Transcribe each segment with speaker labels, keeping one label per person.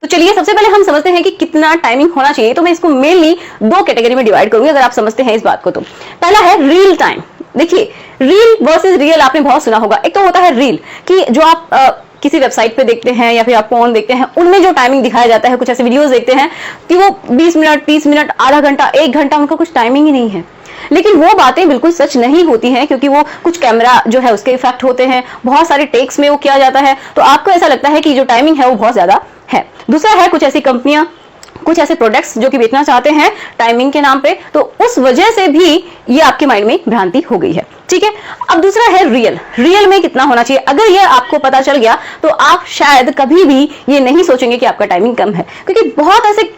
Speaker 1: तो चलिए सबसे पहले हम समझते हैं कि कितना टाइमिंग होना चाहिए। तो मैं इसको मेनली दो कैटेगरी में डिवाइड करूंगी अगर आप समझते हैं इस बात को। तो पहला है रील टाइम। देखिए रील वर्सेस रियल आपने बहुत सुना होगा। एक तो होता है रील कि जो आप किसी वेबसाइट पे देखते हैं या फिर आप फोन देखते हैं, उनमें जो टाइमिंग दिखाया जाता है, कुछ ऐसे वीडियोस देखते हैं कि वो 20 मिनट 30 मिनट आधा घंटा 1 घंटा, उनका कुछ टाइमिंग ही नहीं है। लेकिन वो बातें बिल्कुल सच नहीं होती हैं, क्योंकि वो कुछ कैमरा जो है उसके इफेक्ट होते हैं, बहुत सारे टेक्स में वो किया जाता है, तो आपको ऐसा लगता है कि जो टाइमिंग है वो बहुत ज्यादा है। दूसरा है कुछ ऐसी कंपनियां, कुछ ऐसे प्रोडक्ट्स जो कि बेचना चाहते हैं टाइमिंग के नाम पे, तो उस वजह से भी ये आपके माइंड में भ्रांति हो गई है। ठीक है, अब दूसरा है रियल। रियल में कितना होना चाहिए, अगर ये आपको पता चल गया तो आप शायद कभी भी ये नहीं सोचेंगे कि आपका टाइमिंग कम है, क्योंकि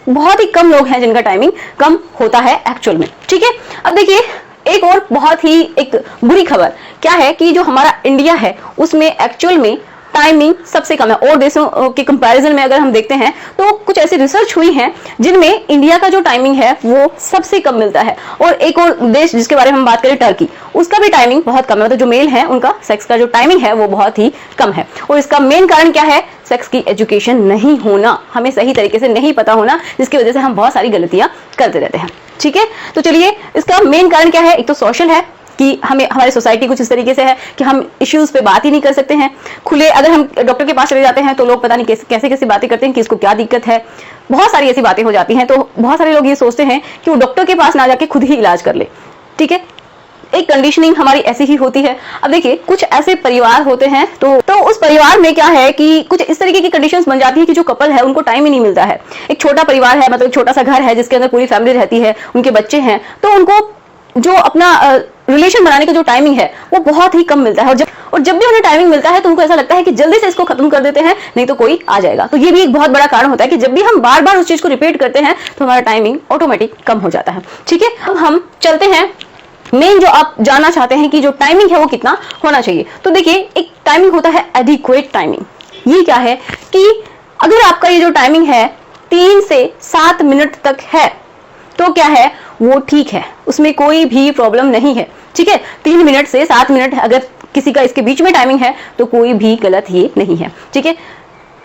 Speaker 1: बहुत ही कम लोग हैं जिनका टाइमिंग कम होता है एक्चुअल में। ठीक है, अब देखिए एक और बहुत ही एक बुरी खबर क्या है कि जो हमारा इंडिया है उसमें एक्चुअल में टाइमिंग सबसे कम है। और देशों के कंपैरिजन में अगर हम देखते हैं तो कुछ ऐसी रिसर्च हुई है जिनमें इंडिया का जो टाइमिंग है वो सबसे कम मिलता है। और एक और देश जिसके बारे में हम बात करें, टर्की, उसका भी टाइमिंग बहुत कम है। मतलब जो मेल है उनका सेक्स का जो टाइमिंग है वो बहुत ही कम है। और इसका मेन कारण क्या है, सेक्स की एजुकेशन नहीं होना, हमें सही तरीके से नहीं पता होना, जिसकी वजह से हम बहुत सारी गलतियां करते रहते हैं। ठीक है, तो चलिए इसका मेन कारण क्या है। एक तो सोशल है कि हमें हमारी सोसाइटी कुछ इस तरीके से है कि हम इश्यूज पे बात ही नहीं कर सकते हैं खुले। अगर हम डॉक्टर के पास चले जाते हैं तो लोग पता नहीं कैसे कैसे बातें करते हैं कि इसको क्या दिक्कत है, बहुत सारी ऐसी बातें हो जाती हैं। तो बहुत सारे लोग ये सोचते हैं कि वो डॉक्टर के पास ना जाके खुद ही इलाज कर ले। ठीक है, एक कंडीशनिंग हमारी ऐसी ही होती है। अब देखिए कुछ ऐसे परिवार होते हैं तो उस परिवार में क्या है कि कुछ इस तरीके की कंडीशंस बन जाती है कि जो कपल है उनको टाइम ही नहीं मिलता है। एक छोटा परिवार है, मतलब छोटा सा घर है जिसके अंदर पूरी फैमिली रहती है, उनके बच्चे हैं, तो उनको जो अपना रिलेशन बनाने का जो टाइमिंग है वो बहुत ही कम मिलता है। और जब भी उन्हें टाइमिंग मिलता है तो उनको ऐसा लगता है कि जल्दी से इसको खत्म कर देते हैं, नहीं तो कोई आ जाएगा। तो ये भी एक बहुत बड़ा कारण होता है कि जब भी हम बार बार उस चीज को रिपीट करते हैं तो हमारा टाइमिंग ऑटोमेटिक कम हो जाता है। ठीक है, अब हम चलते हैं मेन जो आप जानना चाहते हैं कि जो टाइमिंग है वो कितना होना चाहिए। तो देखिए एक टाइमिंग होता है एडिक्वेट टाइमिंग। ये क्या है कि अगर आपका ये जो टाइमिंग है 3 से 7 मिनट तक है तो क्या है, वो ठीक है, उसमें कोई भी प्रॉब्लम नहीं है। ठीक है, 3 मिनट से 7 मिनट अगर किसी का इसके बीच में टाइमिंग है तो कोई भी गलत ये नहीं है। ठीक है,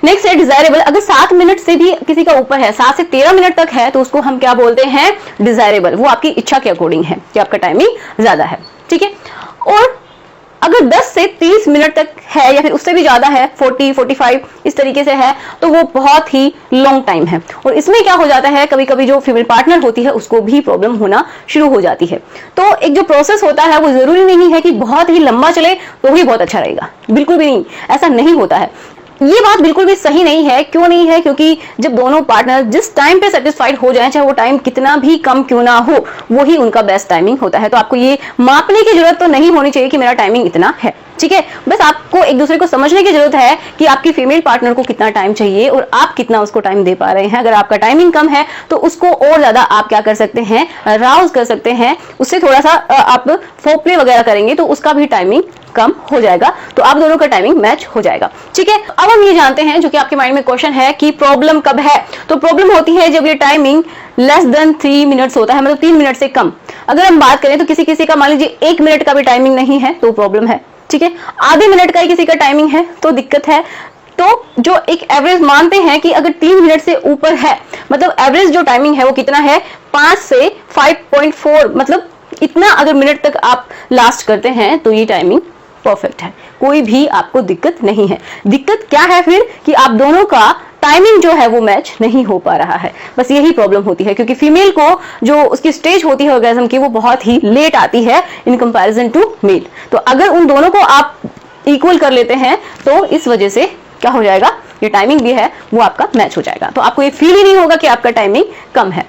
Speaker 1: नेक्स्ट है डिजायरेबल। अगर 7 मिनट से भी किसी का ऊपर है, 7 से 13 मिनट तक है, तो उसको हम क्या बोलते हैं, डिजायरेबल। वो आपकी इच्छा के अकॉर्डिंग है कि आपका टाइमिंग ज्यादा है। ठीक है, और अगर 10 से 30 मिनट तक है या फिर उससे भी ज्यादा है, 40 45 इस तरीके से है, तो वो बहुत ही लॉन्ग टाइम है। और इसमें क्या हो जाता है, कभी कभी जो फीमेल पार्टनर होती है उसको भी प्रॉब्लम होना शुरू हो जाती है। तो एक जो प्रोसेस होता है वो जरूरी नहीं है कि बहुत ही लंबा चले तो ही बहुत अच्छा रहेगा, बिल्कुल भी नहीं, ऐसा नहीं होता है। ये बात बिल्कुल भी सही नहीं है। क्यों नहीं है, क्योंकि जब दोनों पार्टनर जिस टाइम पे सेटिस्फाइड हो जाएं, चाहे वो टाइम कितना भी कम क्यों ना हो, वो ही उनका बेस्ट टाइमिंग होता है। तो आपको ये मापने की जरूरत तो नहीं होनी चाहिए कि मेरा टाइमिंग इतना है। ठीक है, बस आपको एक दूसरे को समझने की जरूरत है कि आपकी फीमेल पार्टनर को कितना टाइम चाहिए और आप कितना उसको टाइम दे पा रहे हैं। अगर आपका टाइमिंग कम है तो उसको और ज्यादा आप क्या कर सकते हैं, राउज कर सकते हैं, उससे थोड़ा सा आप फोरप्ले वगैरह करेंगे तो उसका भी टाइमिंग कम हो जाएगा, तो आप दोनों का टाइमिंग मैच हो जाएगा। ठीक है, अब हम ये जानते हैं जो कि आपके माइंड में क्वेश्चन है कि प्रॉब्लम कब है। तो प्रॉब्लम होती है जब ये टाइमिंग लेस देन 3 मिनट्स होता है, मतलब 3 मिनट से कम। अगर हम बात करें तो किसी का मान लीजिए 1 मिनट का भी टाइमिंग नहीं है तो प्रॉब्लम है। ठीक है, आधे मिनट का ही किसी का टाइमिंग है तो दिक्कत है। तो जो एक एवरेज मानते हैं कि अगर 3 मिनट से ऊपर है, मतलब एवरेज जो टाइमिंग है वो कितना है, 5 से 5.4, मतलब इतना अगर मिनट तक आप लास्ट करते हैं तो ये टाइमिंग परफेक्ट है, कोई भी आपको दिक्कत नहीं है। दिक्कत क्या है फिर कि आप दोनों का टाइमिंग जो है वो मैच नहीं हो पा रहा है, बस यही प्रॉब्लम होती है। क्योंकि फीमेल को जो उसकी स्टेज होती है ऑर्गेज्म की वो बहुत ही लेट आती है इन कंपैरिजन टू मेल। तो अगर उन दोनों को आप इक्वल कर लेते हैं तो इस वजह से क्या हो जाएगा, ये टाइमिंग भी है वो आपका मैच हो जाएगा। तो आपको ये फील ही नहीं होगा कि आपका टाइमिंग कम है।